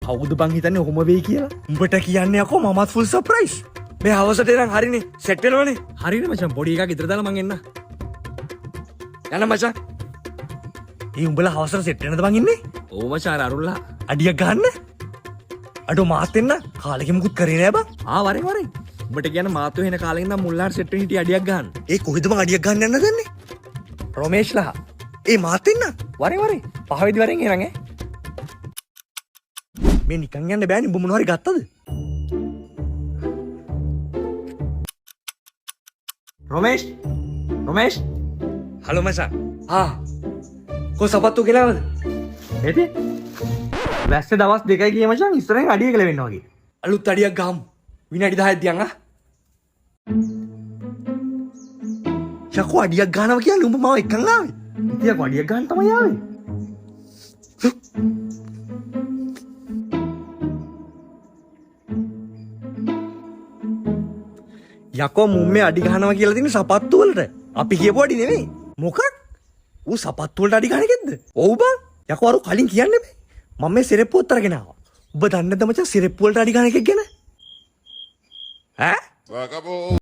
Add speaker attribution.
Speaker 1: කවුද බං හිතන්නේ ඔහොම වෙයි කියලා?
Speaker 2: උඹට කියන්නේ අකෝ මමත් ෆුල් සර්ප්‍රයිස්. මේ හවසට එනන් හරිනේ සෙට් වෙනවනේ.
Speaker 1: හරිනේ මචං පොඩි එකක් ඉදර දාලා මං එන්න.
Speaker 2: යන්න මචං. ඒ උඹලා හවසට සෙට් වෙනද බං ඉන්නේ?
Speaker 1: ඕ මචං අරුල්ලා
Speaker 2: අඩියක් ගන්න. අඩෝ මාත් එන්න කාලෙක මුකුත් කරේ නෑ බං.
Speaker 1: වරේ වරේ. උඹට කියන මාතු වෙන කාලෙක ඉඳන් මුල්ලාට සෙට් වෙන්න හිටිය අඩියක් ගන්න.
Speaker 2: ඒ කොහෙද බං අඩියක් ගන්න යන්න දන්නේ?
Speaker 1: රොමේෂ්ලා
Speaker 2: ඒ මාත් එන්න.
Speaker 1: වරේ වරේ. පහවෙදි වරෙන් එනන් ඈ.
Speaker 2: මේ නිකන් යන්න බෑනේ උඹ මොනවා හරි ගත්තද?
Speaker 1: රොමේෂ්
Speaker 2: හලෝ මචං. කො සපත්තු ගෙනාවද?
Speaker 1: එතේ වැස්සේ දවස් දෙකයි ගිය මචං ඉස්සරහින් අඩිය කියලා වෙන්න වගේ.
Speaker 2: අලුත් අඩියක් ගහමු. විනාඩි 10ක් දියන් යකෝ අඩියක් ගන්නවා කියන්නේ උඹ මාව එකන් ආවේ.
Speaker 1: ඉතින් අඩියක් ගන්න තමයි ආවේ.
Speaker 2: යකෝ මුම්මේ අඩි ගහනවා කියලා තියෙන සපත්තු වලට. අපි කියපු අඩි නෙමෙයි. මොකක්? ඌ සපත්තු වලට අඩි ගහන එකෙක්ද? ඔව් බං. යකෝ අර කලින් කියන්නේ බෑ. මම මේ සිරෙප්පුවත් අරගෙන ආවා. ඔබ දන්නේ නැද්ද මචං සිරෙප්පු වලට අඩි ගහන එකක් ගැන? ඈ?